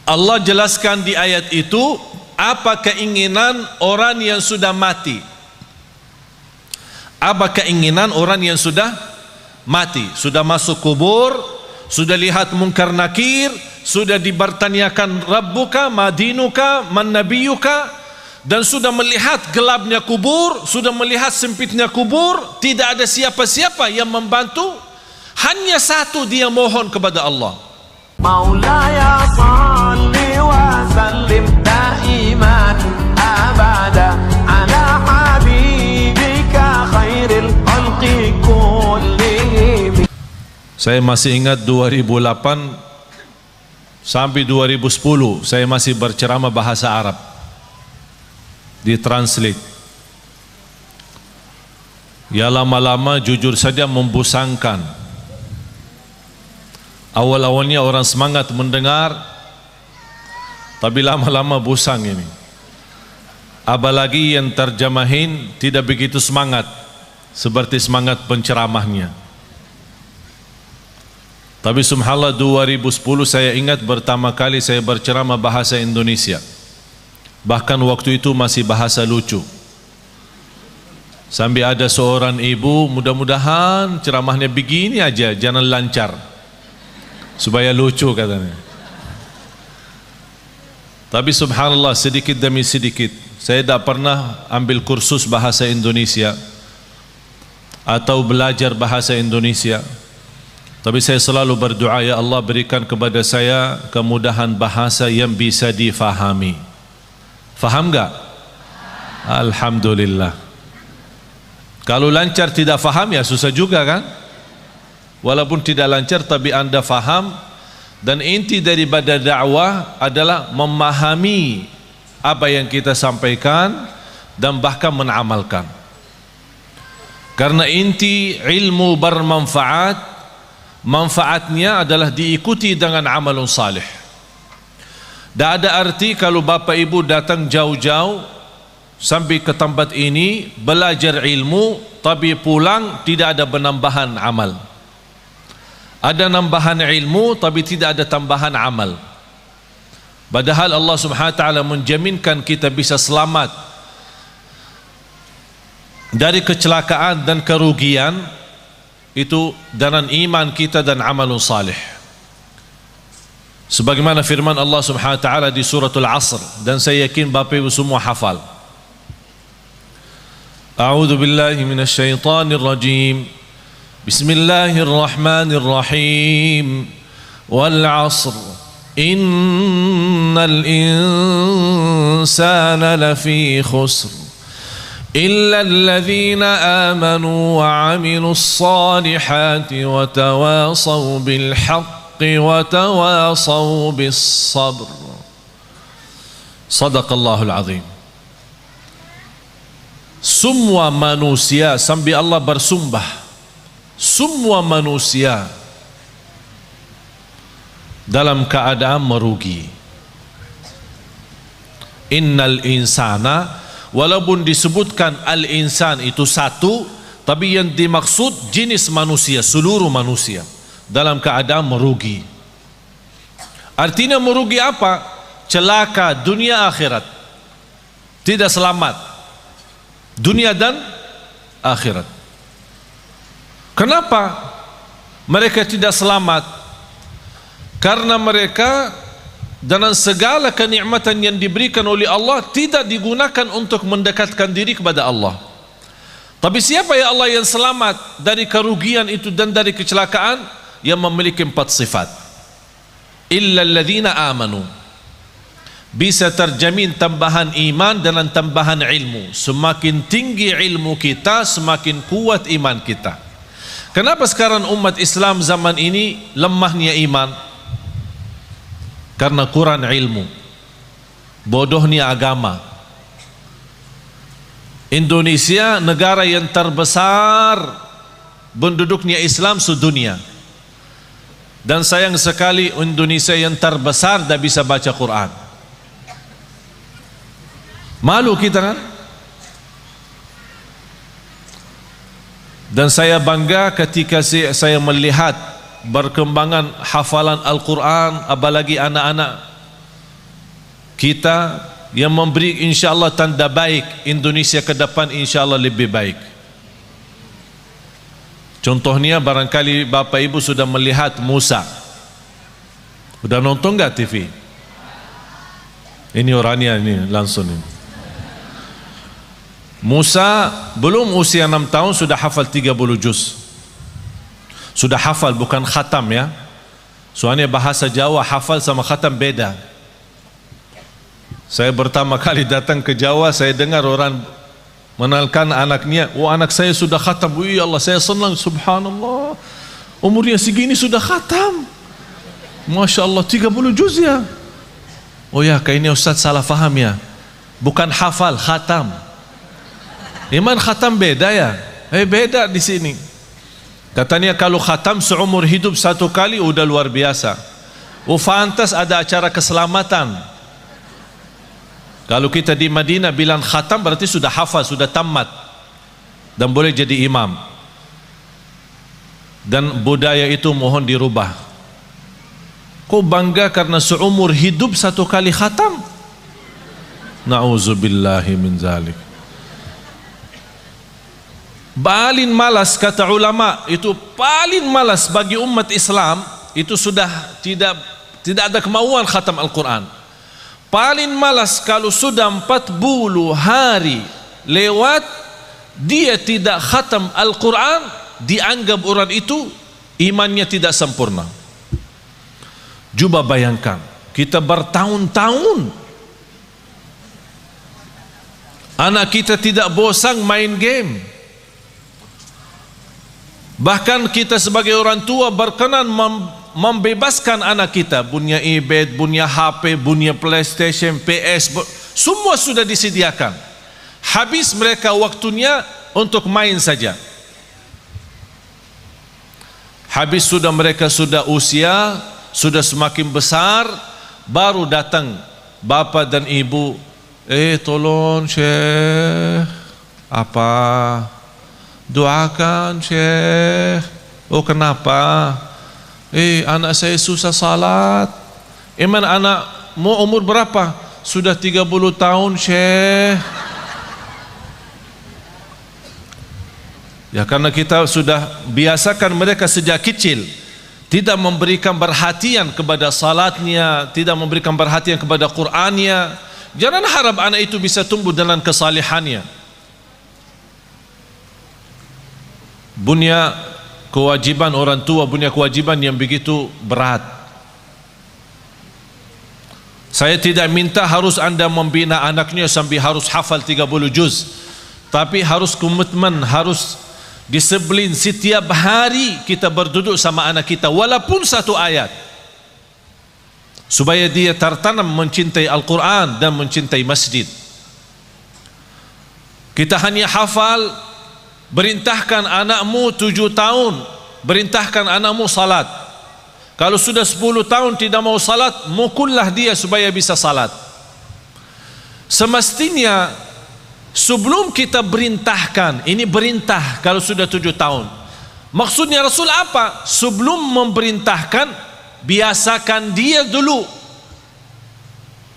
Allah jelaskan di ayat itu apa keinginan orang yang sudah mati. Apa keinginan orang yang sudah mati, sudah masuk kubur, sudah lihat mungkar nakir, sudah dibertanyakan Rabbuka, madinuka, man nabiyuka, dan sudah melihat gelapnya kubur, sudah melihat sempitnya kubur, tidak ada siapa-siapa yang membantu, hanya satu dia mohon kepada Allah. Maulaya salli wa sallim daiman abada ala habibika khairil khalqi kullihim. Saya masih ingat 2008 sampai 2010 saya masih berceramah bahasa Arab, ditranslate. Ya lama-lama jujur saja membosankan. Awal-awalnya orang semangat mendengar, tapi lama-lama bosan ini. Apalagi yang terjemahin tidak begitu semangat seperti semangat penceramahnya. Tapi subhanallah 2010 saya ingat pertama kali saya berceramah bahasa Indonesia. Bahkan waktu itu masih bahasa lucu. Sampai ada seorang ibu, mudah-mudahan ceramahnya begini aja, jangan lancar, supaya lucu katanya. Tapi subhanallah sedikit demi sedikit, saya tidak pernah ambil kursus bahasa Indonesia atau belajar bahasa Indonesia, tapi saya selalu berdoa, ya Allah berikan kepada saya kemudahan bahasa yang bisa difahami. Faham enggak? Alhamdulillah. Kalau lancar tidak faham ya susah juga kan? Walaupun tidak lancar tapi anda faham, dan inti daripada dakwah adalah memahami apa yang kita sampaikan dan bahkan menamalkan. Karena inti ilmu bermanfaat, manfaatnya adalah diikuti dengan amalun salih. Tak ada arti kalau bapak ibu datang jauh-jauh sampai ke tempat ini belajar ilmu tapi pulang tidak ada penambahan amal. Ada nambahan ilmu tapi tidak ada tambahan amal. Padahal Allah Subhanahu wa taala menjaminkan kita bisa selamat dari kecelakaan dan kerugian itu dengan iman kita dan amalun salih. Sebagaimana firman Allah Subhanahu wa taala di suratul Asr, dan saya yakin Bapak Ibu semua hafal. A'udzu billahi minasy syaithanir rajim. Bismillahirrahmanirrahim. Wal 'asr innal insana lafi khusr illa alladhina amanu wa 'amilus salihati wa tawasaw bil haqqi wa tawasaw bis sabr. Sadaqallahul azim. Semua manusia, sampai Allah bersumpah, semua manusia dalam keadaan merugi. Innal insana, walaupun disebutkan al-insan itu satu, tapi yang dimaksud jenis manusia, seluruh manusia dalam keadaan merugi. Artinya merugi apa? Celaka dunia akhirat, tidak selamat dunia dan akhirat. Kenapa mereka tidak selamat? Karena mereka dengan segala kenikmatan yang diberikan oleh Allah tidak digunakan untuk mendekatkan diri kepada Allah. Tapi siapa ya Allah yang selamat dari kerugian itu dan dari kecelakaan? Yang memiliki 4 sifat. Illa alladhina amanu. Bisa terjamin tambahan iman dengan tambahan ilmu. Semakin tinggi ilmu kita, semakin kuat iman kita. Kenapa sekarang umat Islam zaman ini lemahnya iman? Karena kurang ilmu, bodohnya agama. Indonesia negara yang terbesar penduduknya Islam sedunia, dan sayang sekali Indonesia yang terbesar tidak bisa baca Quran. Malu kita kan? Dan saya bangga ketika saya melihat berkembangan hafalan Al-Quran, apalagi anak-anak kita yang memberi insyaAllah tanda baik Indonesia ke depan insyaAllah lebih baik. Contohnya barangkali Bapak Ibu sudah melihat Musa. Sudah nonton enggak TV? Ini orangnya ini langsung ini. Musa belum usia 6 tahun sudah hafal 30 juz. Sudah hafal, bukan khatam ya. Soalnya bahasa Jawa hafal sama khatam beda. Saya pertama kali datang ke Jawa, saya dengar orang mengenalkan anaknya, oh anak saya sudah khatam. Wih Allah, saya senang, subhanallah. Umurnya segini sudah khatam. Masya Allah, 30 juz ya. Oh ya, kayaknya Ustaz salah faham ya. Bukan hafal, khatam. Iman khatam beda ya? Beda di sini. Katanya kalau khatam seumur hidup satu kali udah luar biasa. Oh fantas ada acara keselamatan. Kalau kita di Madinah bilang khatam berarti sudah hafal, sudah tamat dan boleh jadi imam. Dan budaya itu mohon dirubah. Kok bangga karena seumur hidup satu kali khatam? Na'udzubillahi min zalik. Paling malas kata ulama, itu paling malas bagi umat Islam itu sudah tidak ada kemauan khatam Al-Quran. Paling malas kalau sudah 40 hari lewat dia tidak khatam Al-Quran, dianggap orang itu imannya tidak sempurna. Coba bayangkan, kita bertahun-tahun anak kita tidak bosan main game. Bahkan kita sebagai orang tua berkenan membebaskan anak kita, punya iPad, punya HP, punya PlayStation, PS, semua sudah disediakan. Habis mereka waktunya untuk main saja. Habis sudah mereka sudah usia, sudah semakin besar, baru datang bapak dan ibu, tolong Syekh, apa? Doakan Syekh. Oh kenapa? Anak saya susah salat. Iman anakmu umur berapa? Sudah 30 tahun Syekh. Ya karena kita sudah biasakan mereka sejak kecil tidak memberikan perhatian kepada salatnya, tidak memberikan perhatian kepada Qur'annya. Jangan harap anak itu bisa tumbuh dalam kesalihannya. Punya kewajiban orang tua, punya kewajiban yang begitu berat. Saya tidak minta harus anda membina anaknya sampai harus hafal 30 juz, tapi harus komitmen, harus disiplin. Setiap hari kita berduduk sama anak kita walaupun satu ayat, supaya dia tertanam mencintai Al-Quran dan mencintai masjid. Kita hanya hafal. Berintahkan anakmu 7 tahun, berintahkan anakmu salat. Kalau sudah 10 tahun tidak mau salat, mukullah dia supaya bisa salat. Semestinya sebelum kita berintahkan, ini berintah kalau sudah 7 tahun. Maksudnya Rasul apa? Sebelum memerintahkan, biasakan dia dulu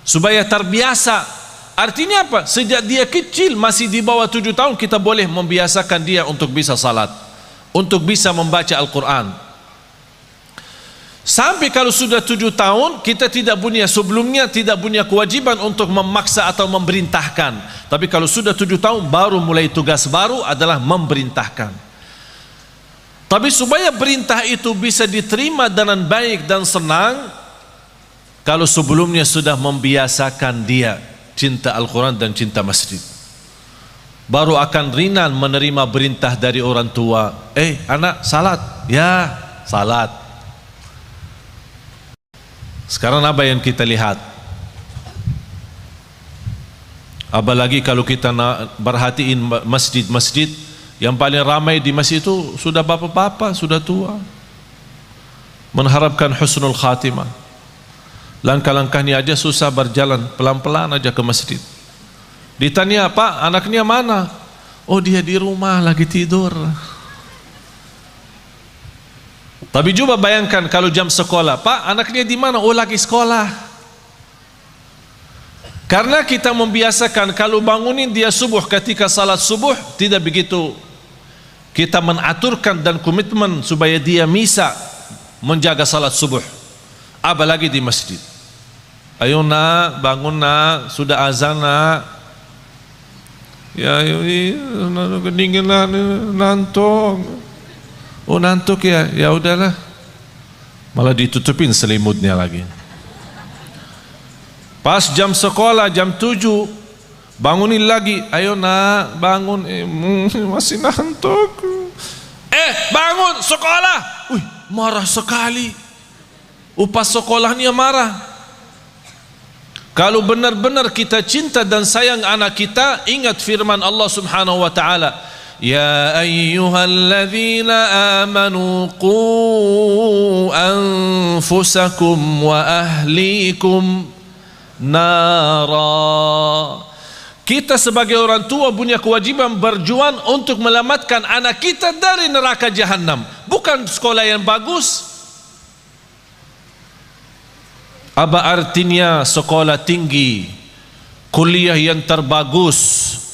supaya terbiasa. Artinya apa? Sejak dia kecil, masih di bawah 7 tahun, kita boleh membiasakan dia untuk bisa salat, untuk bisa membaca Al-Quran. Sampai kalau sudah 7 tahun, kita tidak punya, sebelumnya tidak punya kewajiban untuk memaksa atau memerintahkan. Tapi kalau sudah 7 tahun, baru mulai tugas baru adalah memerintahkan. Tapi supaya perintah itu bisa diterima dengan baik dan senang, kalau sebelumnya sudah membiasakan dia cinta Al-Quran dan cinta masjid, baru akan ringan menerima perintah dari orang tua. Anak salat, ya salat. Sekarang apa yang kita lihat? Apalagi kalau kita perhatiin masjid-masjid, yang paling ramai di masjid itu sudah bapak-bapak, sudah tua, mengharapkan husnul khatimah. Langkah-langkahnya aja susah berjalan, pelan-pelan aja ke masjid. Ditanya, Pak, anaknya mana? Oh dia di rumah lagi tidur. Tapi coba bayangkan kalau jam sekolah, Pak, anaknya di mana? Oh lagi sekolah. Karena kita membiasakan kalau bangunin dia subuh, ketika salat subuh tidak begitu kita menaturkan dan komitmen supaya dia bisa menjaga salat subuh, apalagi di masjid. Ayo nak, bangun nak, sudah azan nak. Ya, kedingin lah, nantuk. Oh nantuk ya, ya udahlah. Malah ditutupin selimutnya lagi. Pas jam sekolah jam 7 bangunin lagi, ayo nak bangun, masih ngantuk. Bangun sekolah. Wih, marah sekali. Upas sekolahnya marah. Kalau benar-benar kita cinta dan sayang anak kita, ingat firman Allah Subhanahu wa taala, ya ayyuhalladzina amanu qu anfusakum wa ahlikum nara. Kita sebagai orang tua punya kewajiban berjuang untuk menyelamatkan anak kita dari neraka jahanam. Bukan sekolah yang bagus. Apa artinya sekolah tinggi, kuliah yang terbagus,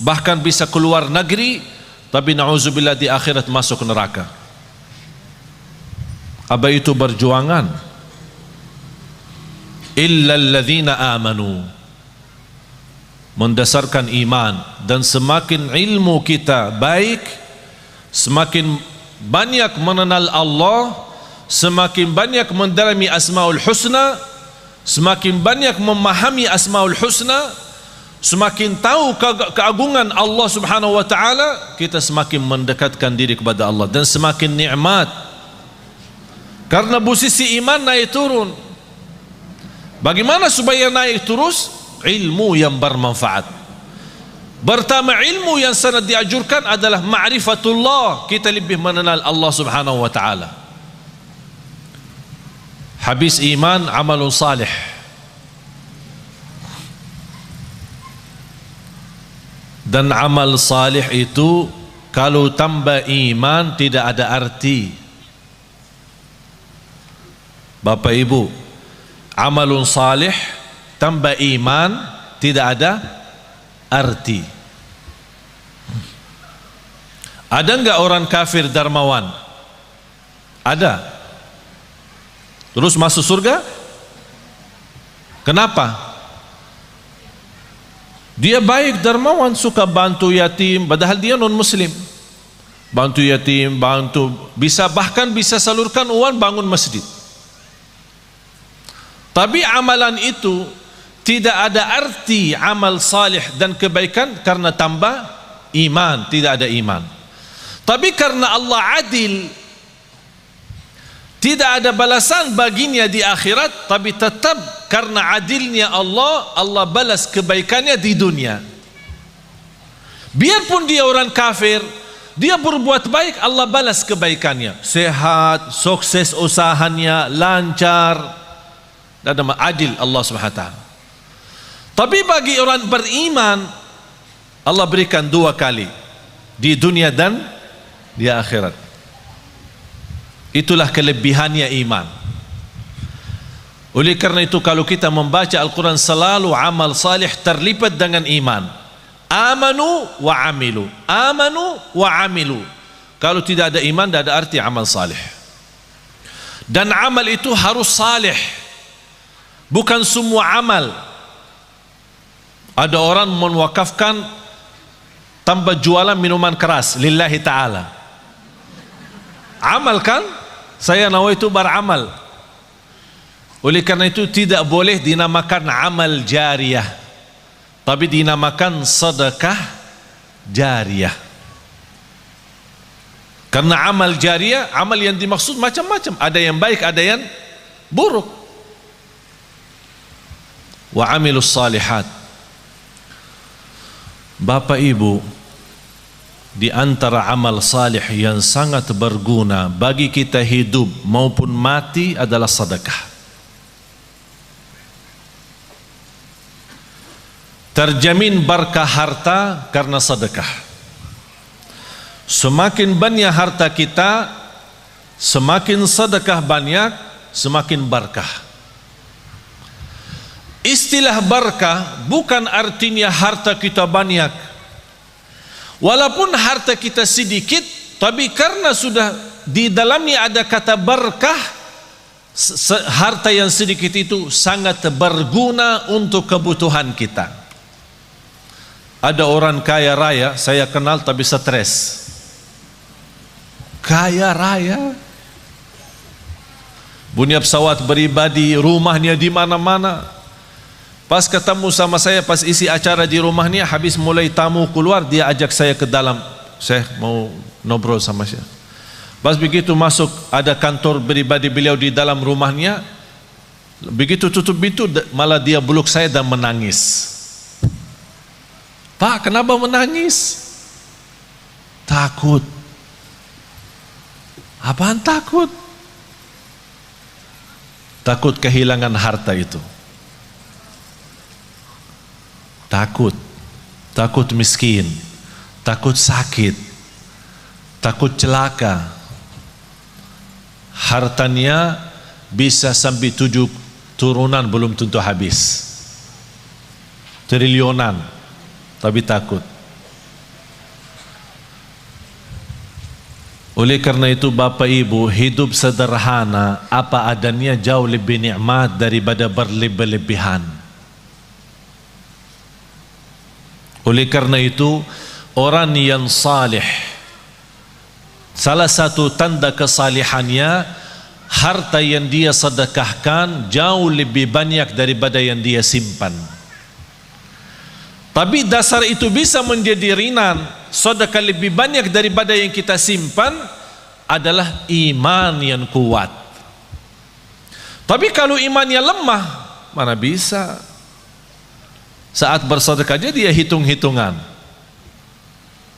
bahkan bisa keluar negeri, tapi na'udzubillah di akhirat masuk neraka? Apa itu berjuangan? Illal ladzina amanu, mendasarkan iman. Dan semakin ilmu kita baik, semakin banyak mengenal Allah, semakin banyak mendalami Asmaul Husna, semakin banyak memahami Asmaul Husna, semakin tahu keagungan Allah Subhanahu wa taala, kita semakin mendekatkan diri kepada Allah dan semakin nikmat. Karena posisi iman naik turun. Bagaimana supaya naik terus? Ilmu yang bermanfaat. Pertama, ilmu yang sangat dianjurkan adalah ma'rifatullah, kita lebih mengenal Allah Subhanahu wa taala. Habis iman, amalun salih. Dan amal salih itu kalau tambah iman tidak ada arti. Bapak Ibu, amalun salih tambah iman tidak ada arti. Ada enggak orang kafir dermawan? Ada. Terus masuk surga? Kenapa? Dia baik, dermawan, suka bantu yatim, padahal dia non muslim. Bantu yatim, bahkan bisa salurkan uang bangun masjid. Tapi amalan itu tidak ada arti amal salih dan kebaikan karena tambah iman, tidak ada iman. Tapi karena Allah adil, tidak ada balasan baginya di akhirat, tapi tetap karena adilnya Allah, Allah balas kebaikannya di dunia. Biarpun dia orang kafir, dia berbuat baik, Allah balas kebaikannya. Sehat, sukses usahanya, lancar. Dan adil Allah Subhanahu wa taala. Tapi bagi orang beriman, Allah berikan 2 kali, di dunia dan di akhirat. Itulah kelebihannya iman. Oleh karena itu kalau kita membaca Al-Quran, selalu amal salih terlibat dengan iman. Amanu wa amilu, amanu wa amilu. Kalau tidak ada iman, tidak ada arti amal salih. Dan amal itu harus salih, bukan semua amal. Ada orang mewakafkan tanpa jualan minuman keras lillahi ta'ala. Amal kan? Saya nawaitu beramal. Oleh karena itu tidak boleh dinamakan amal jariyah, tapi dinamakan sedekah jariyah. Karena amal jariyah, amal yang dimaksud macam-macam. Ada yang baik, ada yang buruk. Wa amilus salihat. Bapak Ibu, di antara amal salih yang sangat berguna bagi kita hidup maupun mati adalah sedekah. Terjamin berkah harta karena sedekah. Semakin banyak harta kita, semakin sedekah banyak, semakin berkah. istilah berkah bukan artinya harta kita banyak. Walaupun harta kita sedikit, tapi karena sudah di dalamnya ada kata berkah, harta yang sedikit itu sangat berguna untuk kebutuhan kita. Ada orang kaya raya saya kenal tapi stres. Kaya raya, punya pesawat pribadi, rumahnya di mana-mana. Pas ketemu sama saya, pas isi acara di rumahnya, habis mulai tamu keluar, dia ajak saya ke dalam. Saya mau ngobrol sama saya. Pas begitu masuk, ada kantor pribadi beliau di dalam rumahnya. Begitu tutup pintu, malah dia peluk saya dan menangis. Pak, kenapa menangis? Takut. Apaan takut? Takut kehilangan harta itu. Takut miskin, takut sakit, takut celaka. Hartanya bisa sampai 7 turunan belum tentu habis, triliunan, tapi takut. Oleh karena itu Bapak Ibu, hidup sederhana apa adanya jauh lebih nikmat daripada berlebih-lebihan. Oleh karena itu orang yang salih, salah satu tanda kesalihannya, harta yang dia sedekahkan jauh lebih banyak daripada yang dia simpan. Tapi dasar itu bisa menjadi ringan, sedekah lebih banyak daripada yang kita simpan adalah iman yang kuat. Tapi kalau imannya lemah, mana bisa? Saat bersedekah dia hitung-hitungan.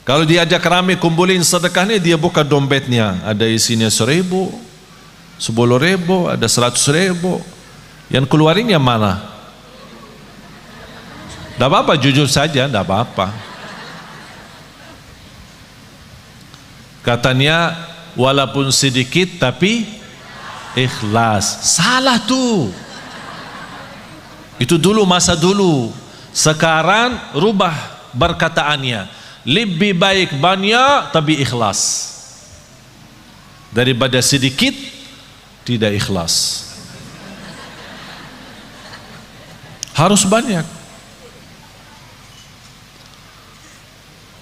Kalau diajak ramai kumpulin sedekahnya, dia buka dompetnya, ada isinya 1.000, 10.000, ada 100.000. Yang keluarinnya mana? Tidak apa-apa, jujur saja, tidak apa-apa. Katanya walaupun sedikit tapi ikhlas. Salah tuh. Itu dulu, masa dulu. Sekarang rubah perkataannya, lebih baik banyak tapi ikhlas daripada sedikit tidak ikhlas. Harus banyak.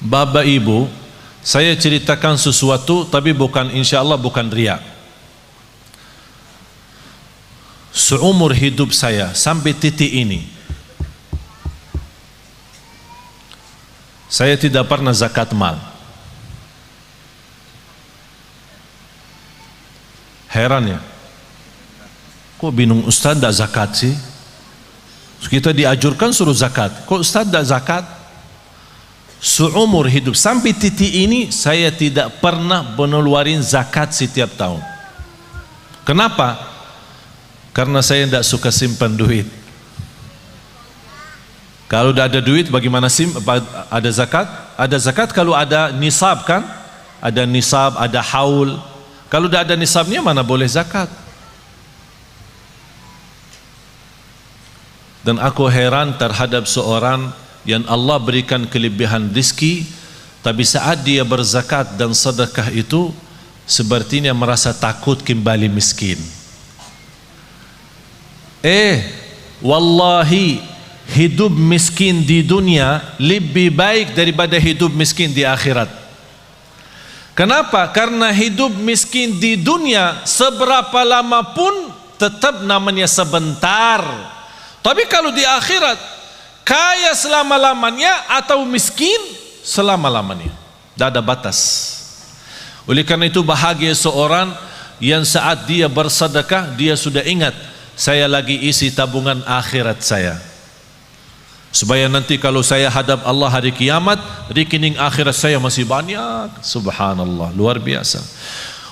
Bapak Ibu, saya ceritakan sesuatu tapi bukan, insya Allah bukan riya. Seumur hidup saya sampai titik ini, saya tidak pernah zakat mal. Heran ya, kok bingung Ustaz tidak zakat sih? Kita diajurkan suruh zakat, kok Ustaz tidak zakat? Seumur hidup sampai titik ini saya tidak pernah mengeluarin zakat setiap tahun. Kenapa? Karena saya tidak suka simpan duit. Kalau tidak ada duit bagaimana ada zakat? Ada zakat kalau ada nisab kan? Ada nisab, ada haul. Kalau tidak ada nisabnya mana boleh zakat? Dan aku heran terhadap seorang yang Allah berikan kelebihan rezeki, tapi saat dia berzakat dan sedekah itu sepertinya merasa takut kembali miskin. Wallahi, hidup miskin di dunia lebih baik daripada hidup miskin di akhirat. Kenapa? Karena hidup miskin di dunia seberapa lama pun tetap namanya sebentar. Tapi kalau di akhirat, kaya selama-lamanya atau miskin selama-lamanya, tidak ada batas. Oleh karena itu bahagia seorang yang saat dia bersedekah, dia sudah ingat, saya lagi isi tabungan akhirat saya, supaya nanti kalau saya hadap Allah hari kiamat, rekening akhirat saya masih banyak. Subhanallah, luar biasa.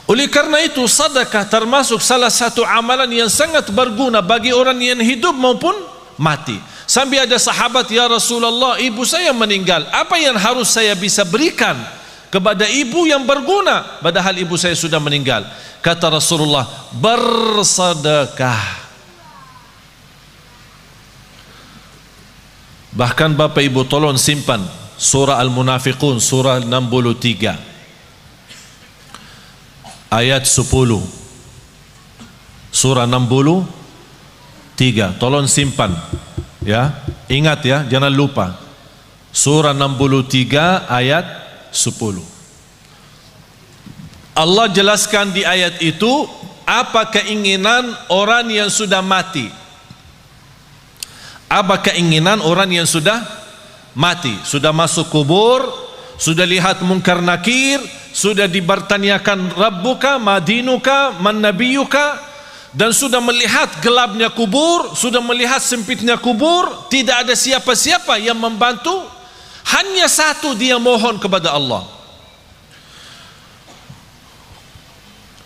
Oleh karena itu sedekah termasuk salah satu amalan yang sangat berguna bagi orang yang hidup maupun mati. Sampai ada sahabat, ya Rasulullah, ibu saya meninggal, apa yang harus saya bisa berikan kepada ibu yang berguna padahal ibu saya sudah meninggal? Kata Rasulullah, bersedekah. Bahkan Bapak Ibu tolong simpan surah Al-Munafiqun, surah 63 ayat 10. Surah 63, tolong simpan ya, ingat ya, jangan lupa. Surah 63 ayat 10. Allah jelaskan di ayat itu apa keinginan orang yang sudah mati. Apa keinginan orang yang sudah mati, sudah masuk kubur, sudah lihat mungkar nakir, sudah dibertanyakan Rabbuka, Madinuka, Man Nabiyuka, dan sudah melihat gelapnya kubur, sudah melihat sempitnya kubur, tidak ada siapa-siapa yang membantu, hanya satu dia mohon kepada Allah.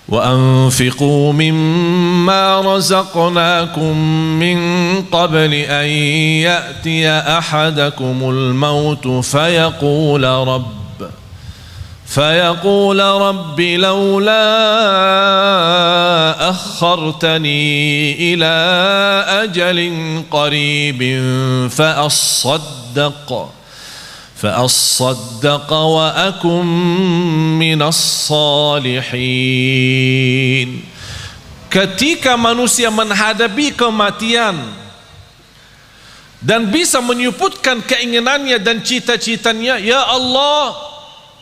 وَأَنْفِقُوا مِمَّا رَزَقْنَاكُمْ مِنْ قَبْلِ أَنْ يَأْتِيَ أَحَدَكُمُ الْمَوْتُ فيقول رب لولا أخرتني إلى أجل قريب فأصدق وأكن من الصالحين. Ketika manusia menghadapi kematian dan bisa menyebutkan keinginannya dan cita-citanya, ya Allah,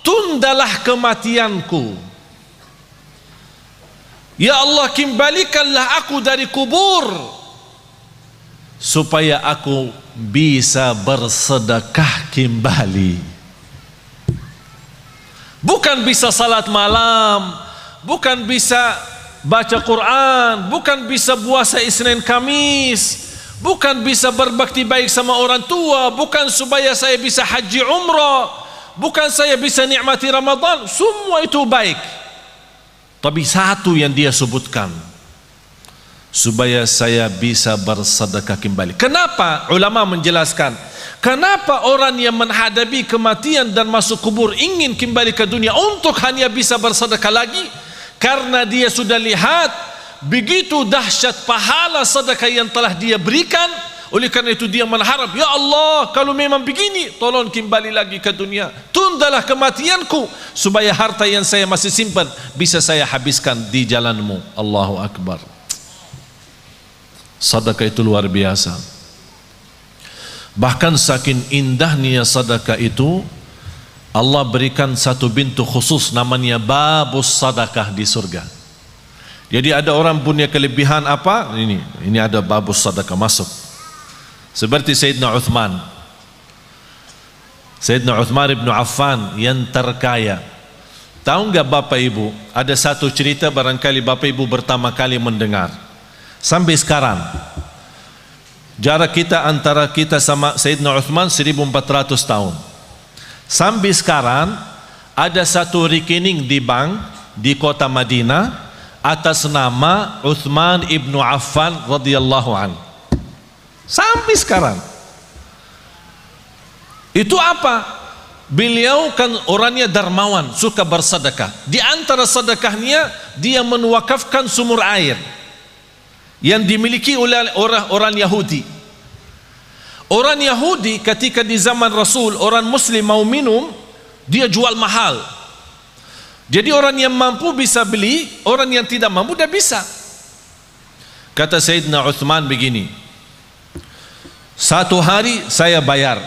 tundalah kematianku, ya Allah, kembalikanlah aku dari kubur supaya aku bisa bersedekah kembali. Bukan bisa salat malam, bukan bisa baca Quran, bukan bisa puasa Isnin Kamis, bukan bisa berbakti baik sama orang tua, bukan supaya saya bisa haji umrah, bukan saya bisa nikmati Ramadan. Semua itu baik, tapi satu yang dia sebutkan, supaya saya bisa bersedekah kembali. Kenapa? Ulama menjelaskan, kenapa orang yang menghadapi kematian dan masuk kubur ingin kembali ke dunia untuk hanya bisa bersedekah lagi? Karena dia sudah lihat begitu dahsyat pahala sedekah yang telah dia berikan. Oleh karena itu dia mengharap, ya Allah, kalau memang begini, tolong kembali lagi ke dunia, tundalah kematianku supaya harta yang saya masih simpan bisa saya habiskan di jalanmu. Allahu Akbar. Sedekah itu luar biasa. Bahkan saking indahnya sedekah itu, Allah berikan satu pintu khusus namanya babus sedekah di surga. Jadi ada orang punya kelebihan apa? Ini ada babus sedekah masuk. Seperti Sayyidina Uthman. Sayyidina Uthman ibn Affan yang terkaya. Tahu enggak Bapak Ibu, ada satu cerita barangkali Bapak Ibu pertama kali mendengar. Sampai sekarang jarak kita antara kita sama Sayyidina Uthman 1400 tahun. Sampai sekarang ada satu rekening di bank di kota Madinah atas nama Uthman ibn Affan radhiyallahu anhu. Sampai sekarang. Itu apa? Beliau kan orangnya dermawan, suka bersedekah. Di antara sedekahnya dia menwakafkan sumur air yang dimiliki oleh orang Yahudi. Orang Yahudi ketika di zaman Rasul, orang Muslim mau minum, dia jual mahal. Jadi orang yang mampu bisa beli, orang yang tidak mampu tidak bisa. Kata Sayyidina Uthman begini, satu hari saya bayar,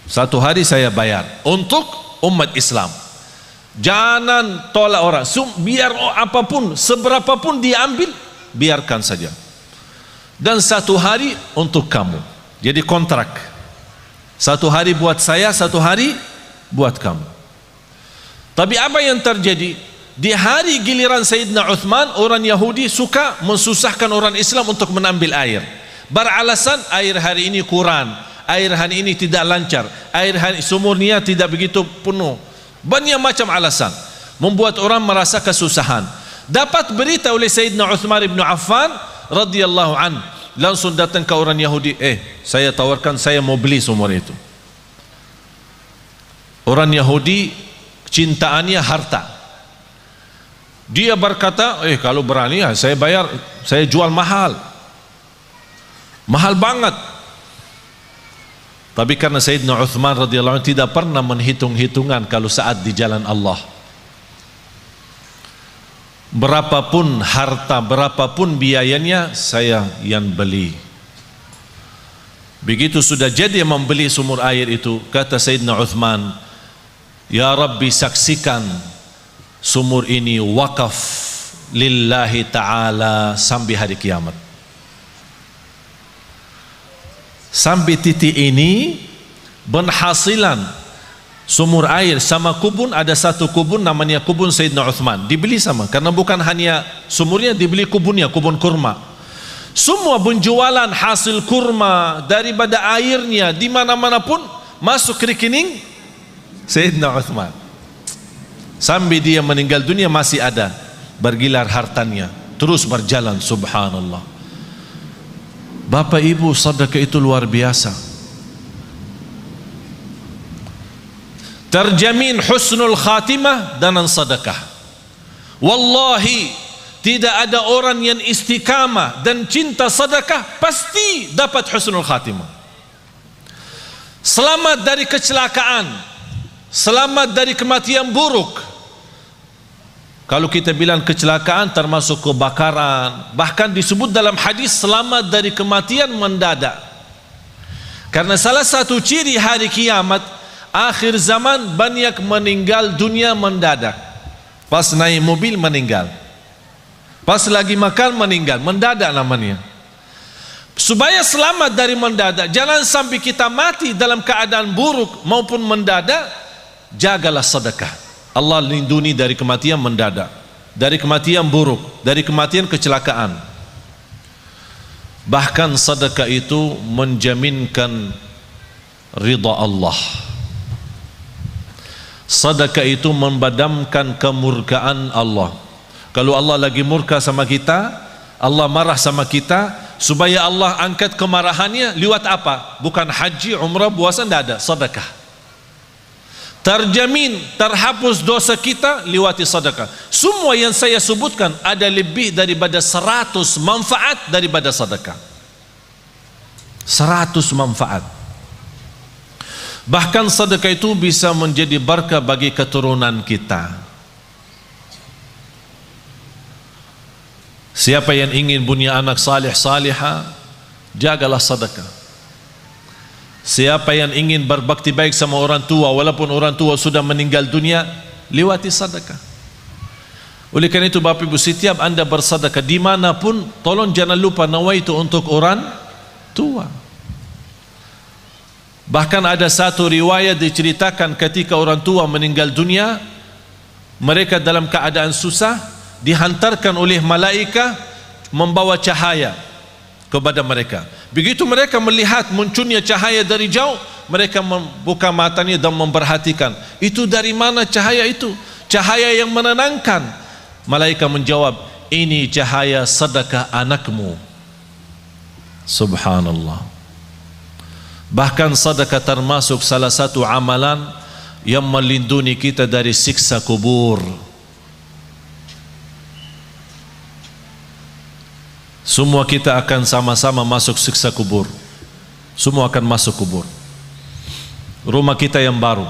satu hari saya bayar untuk umat Islam. Jangan tolak orang, biar apapun, seberapapun dia ambil, biarkan saja. Dan satu hari untuk kamu. Jadi kontrak. Satu hari buat saya, satu hari buat kamu. Tapi apa yang terjadi? Di hari giliran Sayyidina Uthman, orang Yahudi suka mensusahkan orang Islam untuk menambil air. Beralasan air hari ini kurang, air hari ini tidak lancar, air hari sumurnya tidak begitu penuh. Banyak macam alasan membuat orang merasa kesusahan. Dapat berita oleh Sayyidina Uthman ibn Affan radhiyallahu an, langsung datang ke orang Yahudi, saya tawarkan, saya mau beli sumur itu. Orang Yahudi cintaannya harta. Dia berkata, kalau berani ya saya bayar, saya jual mahal. Mahal banget. Tapi karena Sayyidina Uthman radhiyallahu anhu tidak pernah menghitung-hitungan kalau saat di jalan Allah. Berapapun harta, berapapun biayanya, saya yang beli. Begitu sudah jadi membeli sumur air itu, kata Sayyidina Uthman, ya Rabbi, saksikan sumur ini wakaf lillahi ta'ala sampai hari kiamat. Sampai titik ini penghasilan sumur air sama kubun, ada satu kubun namanya kubun Sayyidina Uthman, dibeli sama, karena bukan hanya sumurnya, dibeli kubunnya, kubun kurma. Semua penjualan hasil kurma daripada airnya di mana-mana pun masuk rekening Sayyidina Uthman. Sampai dia meninggal dunia masih ada bergilar hartanya, terus berjalan. Subhanallah. Bapak Ibu, sedekah itu luar biasa. Terjamin husnul khatimah dengan sedekah. Wallahi, tidak ada orang yang istiqamah dan cinta sedekah pasti dapat husnul khatimah. Selamat dari kecelakaan, selamat dari kematian buruk. Kalau kita bilang kecelakaan termasuk kebakaran, bahkan disebut dalam hadis selamat dari kematian mendadak. Karena salah satu ciri hari kiamat, akhir zaman, banyak meninggal dunia mendadak. Pas naik mobil meninggal, pas lagi makan meninggal, mendadak namanya. Supaya selamat dari mendadak, jangan sampai kita mati dalam keadaan buruk maupun mendadak, jagalah sedekah. Allah lindungi dari kematian mendadak, dari kematian buruk, dari kematian kecelakaan. Bahkan sedekah itu menjaminkan ridha Allah. Sedekah itu membadamkan kemurkaan Allah. Kalau Allah lagi murka sama kita, Allah marah sama kita, supaya Allah angkat kemarahannya lewat apa? Bukan haji, umrah, puasa, tidak ada, sedekah. Terjamin terhapus dosa kita lewati sedekah. Semua yang saya sebutkan ada lebih daripada 100 manfaat daripada sedekah. 100 manfaat. Bahkan sedekah itu bisa menjadi berkah bagi keturunan kita. Siapa yang ingin punya anak salih salihah, jagalah sedekah. Siapa yang ingin berbakti baik sama orang tua, walaupun orang tua sudah meninggal dunia, lewati sedekah. Oleh karena itu Bapak Ibu, setiap anda bersedekah dimanapun, tolong jangan lupa nawaitu untuk orang tua. Bahkan ada satu riwayat diceritakan ketika orang tua meninggal dunia, mereka dalam keadaan susah, dihantarkan oleh malaikat membawa cahaya kepada mereka. Begitu mereka melihat munculnya cahaya dari jauh, mereka membuka matanya dan memperhatikan, itu dari mana cahaya itu? Cahaya yang menenangkan. Malaikat menjawab, ini cahaya sedekah anakmu. Subhanallah. Bahkan sedekah termasuk salah satu amalan yang melindungi kita dari siksa kubur. Semua kita akan sama-sama masuk siksa kubur. Semua akan masuk kubur. Rumah kita yang baru,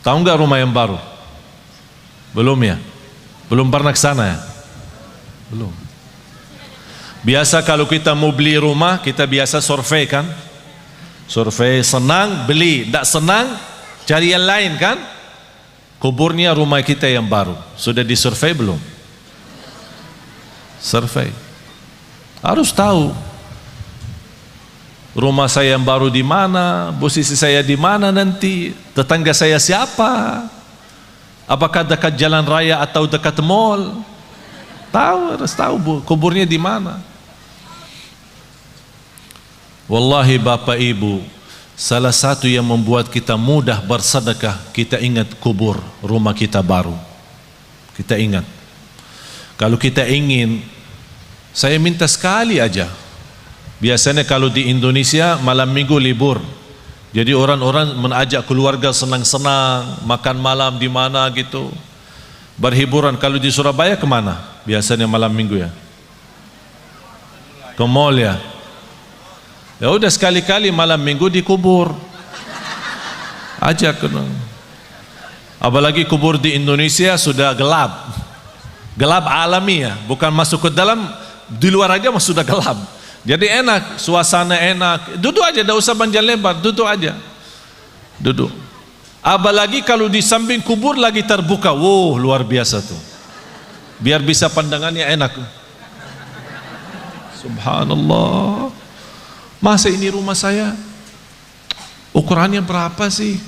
tahu nggak rumah yang baru? Belum ya? Belum pernah ke sana ya? Belum. Biasa kalau kita mau beli rumah, kita biasa survei kan? Survei, senang beli, tidak senang cari yang lain kan? Kuburnya rumah kita yang baru. Sudah disurvei belum? Survei. Harus tahu rumah saya yang baru di mana, posisi saya di mana nanti, tetangga saya siapa, apakah dekat jalan raya atau dekat mall. Tahu, harus tahu kuburnya di mana. Wallahi Bapak Ibu, salah satu yang membuat kita mudah bersedekah, kita ingat kubur rumah kita baru. Kita ingat. Kalau kita ingin, saya minta sekali aja. Biasanya kalau di Indonesia malam minggu libur, jadi orang-orang mengajak keluarga senang-senang, makan malam di mana gitu, berhiburan. Kalau di Surabaya kemana? Biasanya malam minggu ya, ke mall ya. Ya udah sekali-kali malam minggu dikubur. Ajak kena. Apalagi kubur di Indonesia sudah gelap. Gelap alami ya, bukan masuk ke dalam, di luar aja sudah gelap. Jadi enak, suasana enak. Duduk aja, tidak usah panjang lebar, duduk aja. Duduk. Apalagi kalau di samping kubur lagi terbuka, wow, luar biasa tuh. Biar bisa pandangannya enak. Subhanallah. Masa ini rumah saya? Ukurannya berapa sih?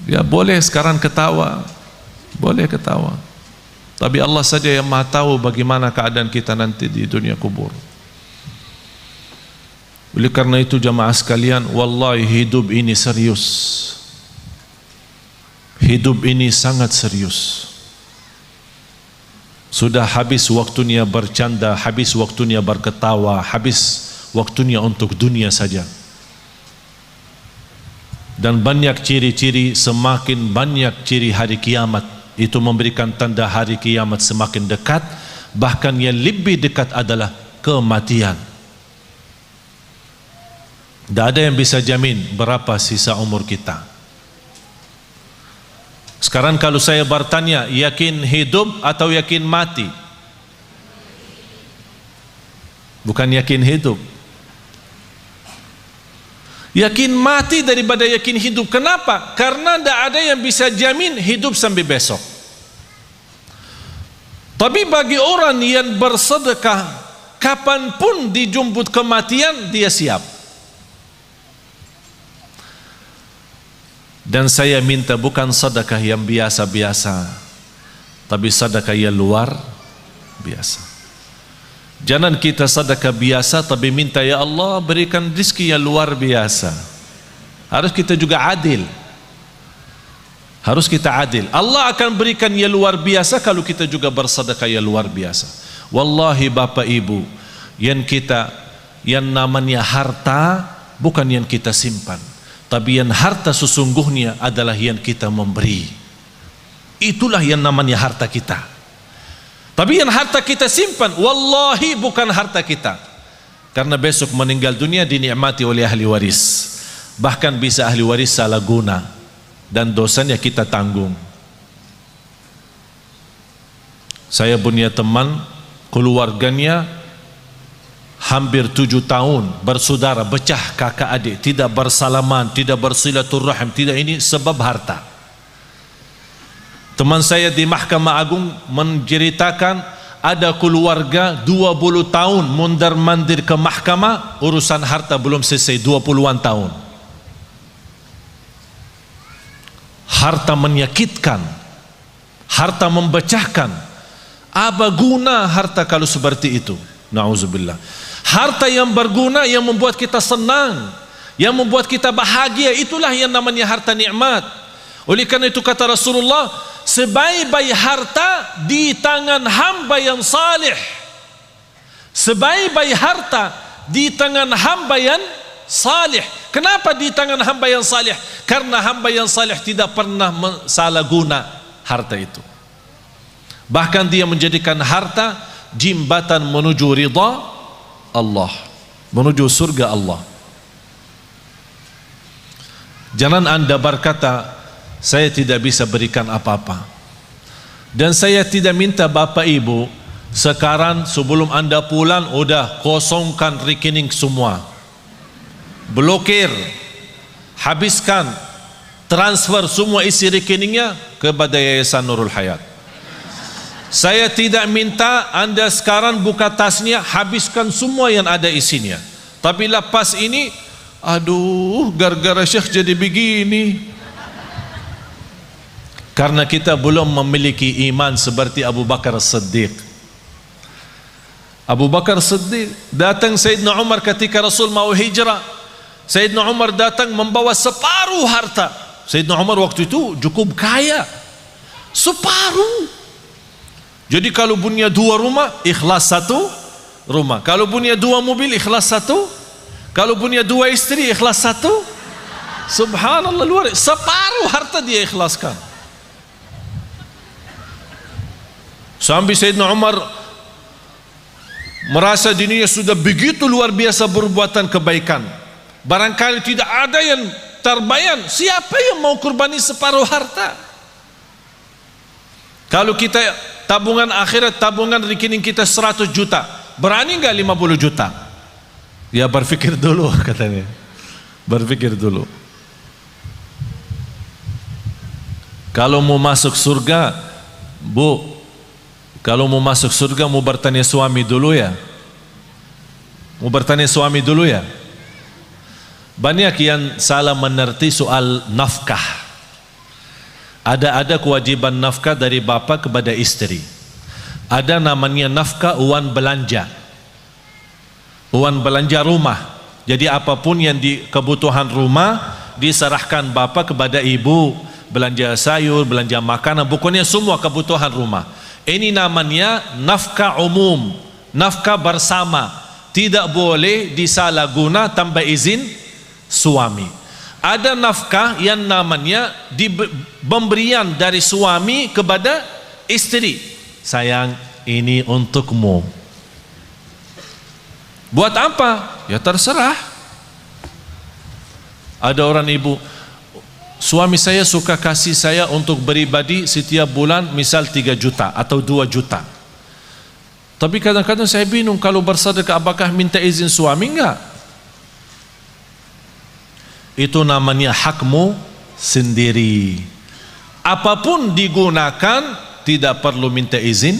Ya boleh sekarang ketawa, boleh ketawa. Tapi Allah saja yang maha tahu bagaimana keadaan kita nanti di dunia kubur. Oleh karena itu jamaah sekalian, wallahi hidup ini serius. Hidup ini sangat serius. Sudah habis waktunya bercanda, habis waktunya berketawa, habis waktunya untuk dunia saja. Dan banyak ciri-ciri, semakin banyak ciri hari kiamat, itu memberikan tanda hari kiamat semakin dekat. Bahkan yang lebih dekat adalah kematian. Tidak ada yang bisa jamin berapa sisa umur kita. Sekarang kalau saya bertanya, yakin hidup atau yakin mati? Bukan yakin hidup. Yakin mati daripada yakin hidup. Kenapa? Karena tidak ada yang bisa jamin hidup sampai besok. Tapi bagi orang yang bersedekah, kapanpun dijemput kematian, dia siap. Dan saya minta bukan sedekah yang biasa-biasa, tapi sedekah yang luar biasa. Jangan kita sedekah biasa tapi minta ya Allah berikan rezeki yang luar biasa. Harus kita juga adil. Harus kita adil. Allah akan berikan yang luar biasa kalau kita juga bersedekah yang luar biasa. Wallahi Bapak Ibu, yang namanya harta bukan yang kita simpan, tapi yang harta sesungguhnya adalah yang kita memberi. Itulah yang namanya harta kita. Tapi yang harta kita simpan, wallahi bukan harta kita. Karena besok meninggal dunia dinikmati oleh ahli waris. Bahkan bisa ahli waris salah guna dan dosanya kita tanggung. Saya punya teman, keluarganya hampir 7 tahun bersaudara, pecah kakak adik, tidak bersalaman, tidak bersilaturahim, tidak, ini sebab harta. Teman saya di Mahkamah Agung menceritakan ada keluarga 20 tahun mondar-mandir ke mahkamah, urusan harta belum selesai 20-an tahun. Harta menyakitkan, harta memecahkan. Apa guna harta kalau seperti itu? Na'udzubillah. Harta yang berguna, yang membuat kita senang, yang membuat kita bahagia, itulah yang namanya harta nikmat. Oleh karena itu kata Rasulullah, sebaik-baik harta di tangan hamba yang salih. Sebaik-baik harta di tangan hamba yang salih. Kenapa di tangan hamba yang salih? Karena hamba yang salih tidak pernah salah guna harta itu. Bahkan dia menjadikan harta jembatan menuju ridha Allah, menuju surga Allah. Jangan Anda berkata, saya tidak bisa berikan apa-apa. Dan saya tidak minta Bapak Ibu sekarang sebelum Anda pulang udah kosongkan rekening semua, blokir, habiskan, transfer semua isi rekeningnya kepada Yayasan Nurul Hayat. Saya tidak minta Anda sekarang buka tasnya, habiskan semua yang ada isinya. Tapi lepas ini, aduh, gara-gara Syekh jadi begini. Karena kita belum memiliki iman seperti Abu Bakar Siddiq. Abu Bakar Siddiq datang Sayyidina Umar ketika Rasul mau hijrah. Sayyidina Umar datang membawa separuh harta. Sayyidina Umar waktu itu cukup kaya, separuh. Jadi kalau punya 2 rumah, ikhlas 1 rumah. Kalau punya 2 mobil, ikhlas 1. Kalau punya 2 istri, ikhlas 1. Subhanallah, luar biasa. Separuh harta dia ikhlaskan. Sampai Sayyidina Umar merasa dirinya sudah begitu luar biasa berbuatan kebaikan, barangkali tidak ada yang terbayang, siapa yang mau kurbani separuh harta? Kalau kita tabungan akhirat, tabungan rekening kita 100 juta, berani nggak 50 juta? Ya berpikir dulu katanya, berpikir dulu. Kalau mau masuk surga, Bu, kalau mau masuk surga mau bertanya suami dulu ya, mau bertanya suami dulu ya. Banyak yang salah mengerti soal nafkah. Ada kewajiban nafkah dari bapa kepada istri. Ada namanya nafkah uang belanja, uang belanja rumah. Jadi apapun yang di kebutuhan rumah diserahkan bapa kepada ibu, belanja sayur, belanja makanan, pokoknya semua kebutuhan rumah. Ini namanya nafkah umum, nafkah bersama. Tidak boleh disalahguna tanpa izin suami. Ada nafkah yang namanya pemberian dari suami kepada istri. Sayang, ini untukmu. Buat apa? Ya terserah. Ada orang ibu, suami saya suka kasih saya untuk beribadi setiap bulan misal 3 juta atau 2 juta. Tapi kadang-kadang saya bingung, kalau bersedekah apakah minta izin suami? Enggak. Itu namanya hakmu sendiri. Apapun digunakan tidak perlu minta izin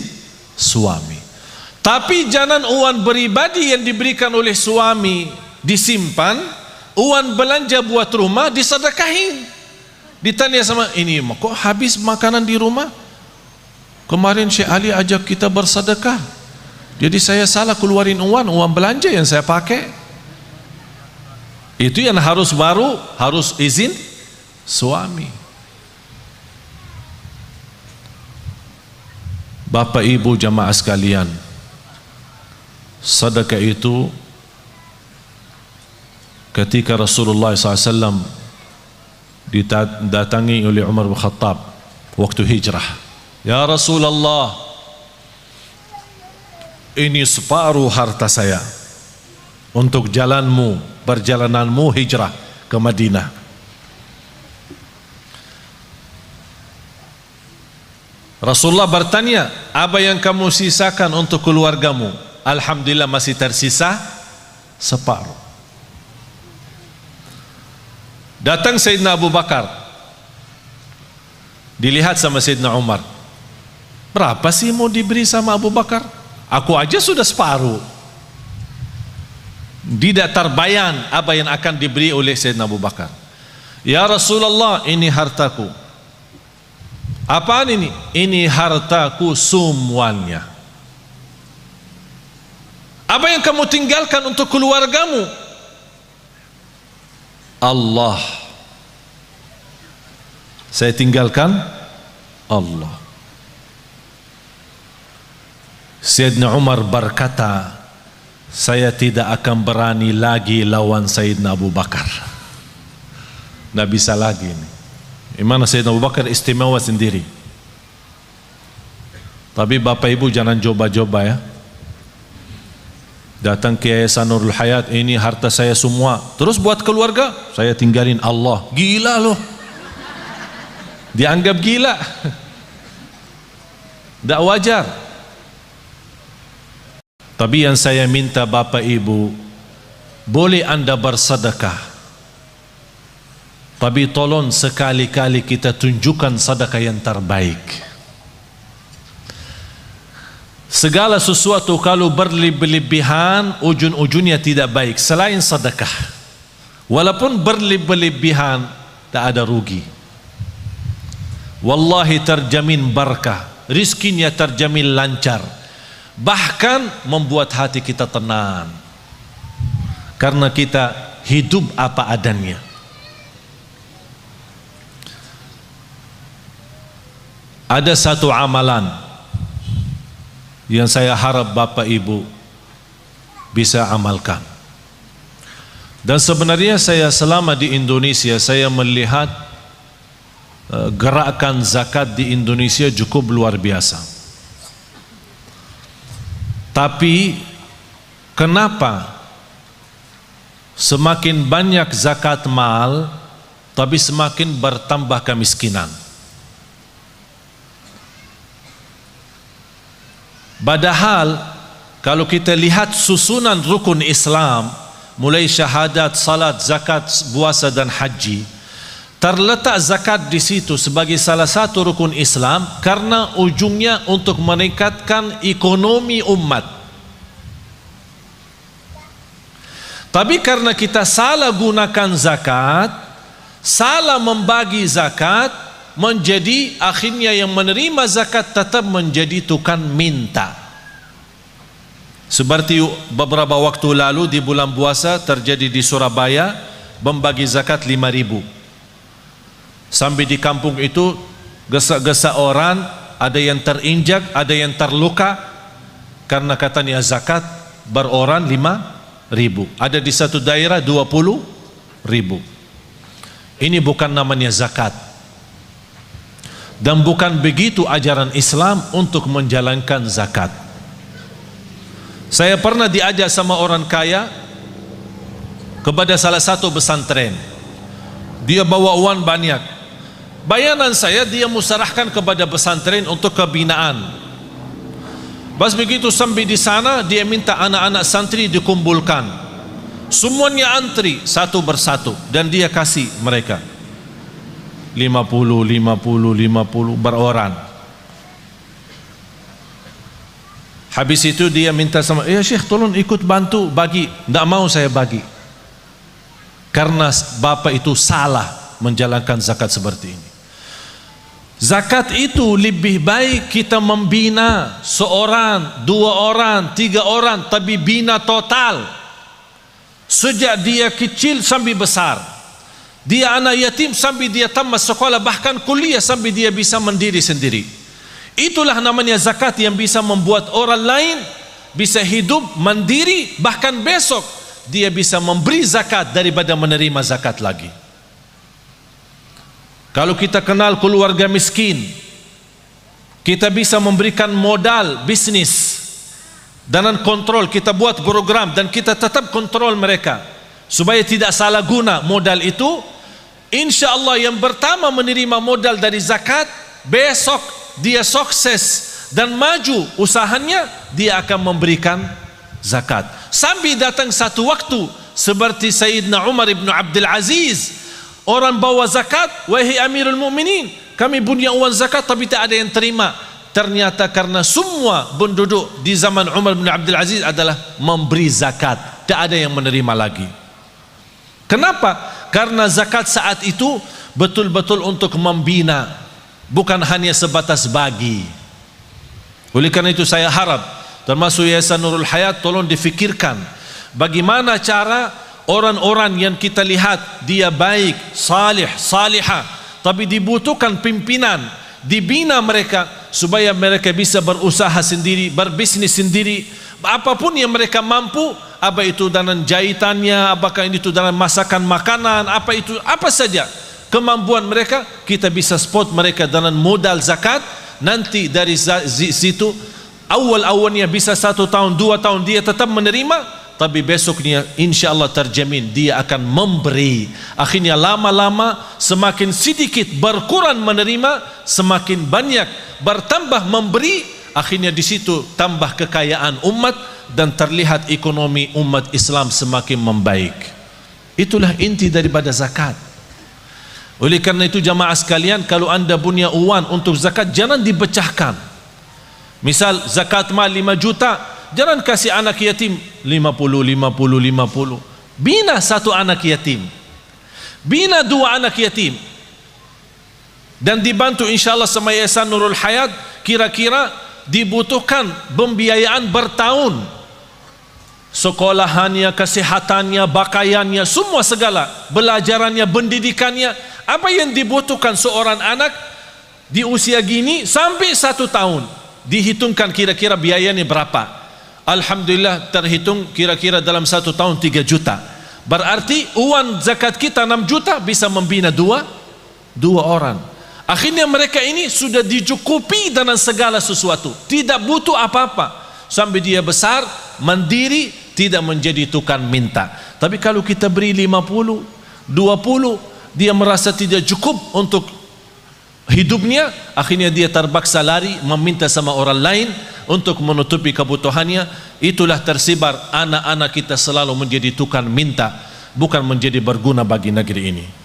suami. Tapi jangan uang beribadi yang diberikan oleh suami disimpan, uang belanja buat rumah disedekahin. Ditanya sama ini, kok habis makanan di rumah? Kemarin Syekh Ali ajak kita bersedekah, jadi saya salah keluarin uang belanja yang saya pakai. Itu yang harus izin suami. Bapak ibu jamaah sekalian, sedekah itu ketika Rasulullah SAW didatangi oleh Umar bin Khattab waktu hijrah, ya Rasulullah, ini separuh harta saya untuk perjalananmu hijrah ke Madinah. Rasulullah bertanya, apa yang kamu sisakan untuk keluargamu? Alhamdulillah masih tersisa separuh. Datang Sayyidina Abu Bakar, dilihat sama Sayyidina Umar, berapa sih mau diberi sama Abu Bakar? Aku aja sudah separuh. Tidak terbayang apa yang akan diberi oleh Sayyidina Abu Bakar. Ya Rasulullah, ini hartaku. Apaan ini? Ini hartaku semuanya. Apa yang kamu tinggalkan untuk keluargamu? Allah. Saya tinggalkan Allah. Sayyidina Umar berkata, saya tidak akan berani lagi lawan Sayyidina Abu Bakar. Tidak bisa lagi ini. Gimana Sayyidina Abu Bakar istimewa sendiri. Tapi bapak ibu jangan coba-coba ya. Datang ke Yayasan Nurul Hayat, ini harta saya semua, terus buat keluarga saya tinggalin Allah. Gila loh. Dianggap gila. Tidak wajar. Tapi yang saya minta bapak ibu, boleh anda bersedekah, tapi tolong sekali-kali kita tunjukkan sedekah yang terbaik. Segala sesuatu kalau berlebihan, ujung-ujungnya tidak baik selain sedekah. Walaupun berlebihan, tak ada rugi. Wallahi terjamin barakah, rizkinya terjamin lancar, bahkan membuat hati kita tenang karena kita hidup apa adanya. Ada satu amalan yang saya harap bapak ibu bisa amalkan. Dan sebenarnya saya selama di Indonesia, saya melihat gerakan zakat di Indonesia cukup luar biasa. Tapi kenapa semakin banyak zakat mal tapi semakin bertambah kemiskinan? Padahal kalau kita lihat susunan rukun Islam, mulai syahadat, salat, zakat, puasa dan haji, terletak zakat di situ sebagai salah satu rukun Islam karena ujungnya untuk meningkatkan ekonomi umat. Tapi karena kita salah gunakan zakat, salah membagi zakat, menjadi akhirnya yang menerima zakat tetap menjadi tukang minta. Seperti beberapa waktu lalu di bulan puasa terjadi di Surabaya, membagi zakat 5.000. Sampai di kampung itu gesa-gesa orang, ada yang terinjak, ada yang terluka karena katanya zakat beroran 5.000. Ada di satu daerah 20.000. Ini bukan namanya zakat. Dan bukan begitu ajaran Islam untuk menjalankan zakat. Saya pernah diajak sama orang kaya kepada salah satu pesantren. Dia bawa uang banyak. Bayanan saya, dia musarahkan kepada pesantren untuk kebinaan. Pas begitu sampai di sana, dia minta anak-anak santri dikumpulkan. Semuanya antri satu persatu dan dia kasih mereka 50 beroran. Habis itu dia minta sama, ya Syekh tolong ikut bantu bagi. Tidak mau saya bagi, karena bapak itu salah menjalankan zakat seperti ini. Zakat itu lebih baik kita membina seorang, 2 orang, 3 orang, tapi bina total sejak dia kecil sampai besar. Dia anak yatim sampai dia tamat sekolah, bahkan kuliah sampai dia bisa mandiri sendiri. Itulah namanya zakat yang bisa membuat orang lain bisa hidup mandiri, bahkan besok dia bisa memberi zakat daripada menerima zakat lagi. Kalau kita kenal keluarga miskin, kita bisa memberikan modal bisnis dan kontrol. Kita buat program dan kita tetap kontrol mereka supaya tidak salah guna modal itu. Insya Allah yang pertama menerima modal dari zakat, besok dia sukses dan maju usahanya, dia akan memberikan zakat. Sampai datang satu waktu seperti Sayyidina Umar ibn Abdul Aziz, orang bawa zakat, wahai Amirul Mukminin, kami punya uang zakat tapi tak ada yang terima. Ternyata karena semua penduduk di zaman Umar bin Abdul Aziz adalah memberi zakat, tak ada yang menerima lagi. Kenapa? Karena zakat saat itu betul-betul untuk membina, bukan hanya sebatas bagi. Oleh karena itu saya harap termasuk Yayasan Nurul Hayat tolong difikirkan bagaimana cara orang-orang yang kita lihat dia baik, salih, salihah, tapi dibutuhkan pimpinan, dibina mereka supaya mereka bisa berusaha sendiri, berbisnis sendiri, apapun yang mereka mampu, apa itu dalam jahitannya, apakah itu dalam masakan makanan, apa itu, apa saja kemampuan mereka, kita bisa support mereka dalam modal zakat. Nanti dari situ awal-awalnya bisa 1 tahun 2 tahun dia tetap menerima, tapi besoknya insya Allah terjamin dia akan memberi. Akhirnya lama-lama semakin sedikit berkurang menerima, semakin banyak bertambah memberi. Akhirnya di situ tambah kekayaan umat dan terlihat ekonomi umat Islam semakin membaik. Itulah inti daripada zakat. Oleh karena itu jamaah sekalian, kalau anda punya uang untuk zakat, jangan dipecahkan. Misal zakat mal 5 juta, jangan kasih anak yatim 50. Bina 1 anak yatim, bina 2 anak yatim, dan dibantu insyaAllah sama Yayasan Nurul Hayat. Kira-kira dibutuhkan pembiayaan bertahun, sekolahannya, kesehatannya, pakaiannya, semua segala, belajarannya, pendidikannya, apa yang dibutuhkan seorang anak di usia gini sampai 1 tahun, dihitungkan kira-kira biayanya berapa. Alhamdulillah terhitung kira-kira dalam 1 tahun 3 juta. Berarti uang zakat kita 6 juta bisa membina 2 orang. Akhirnya mereka ini sudah dicukupi dengan segala sesuatu, tidak butuh apa-apa sampai dia besar mandiri, tidak menjadi tukang minta. Tapi kalau kita beri 50, 20, dia merasa tidak cukup untuk hidupnya, akhirnya dia terpaksa lari meminta sama orang lain untuk menutupi kebutuhannya. Itulah tersebar anak-anak kita selalu menjadi tukang minta, bukan menjadi berguna bagi negeri ini.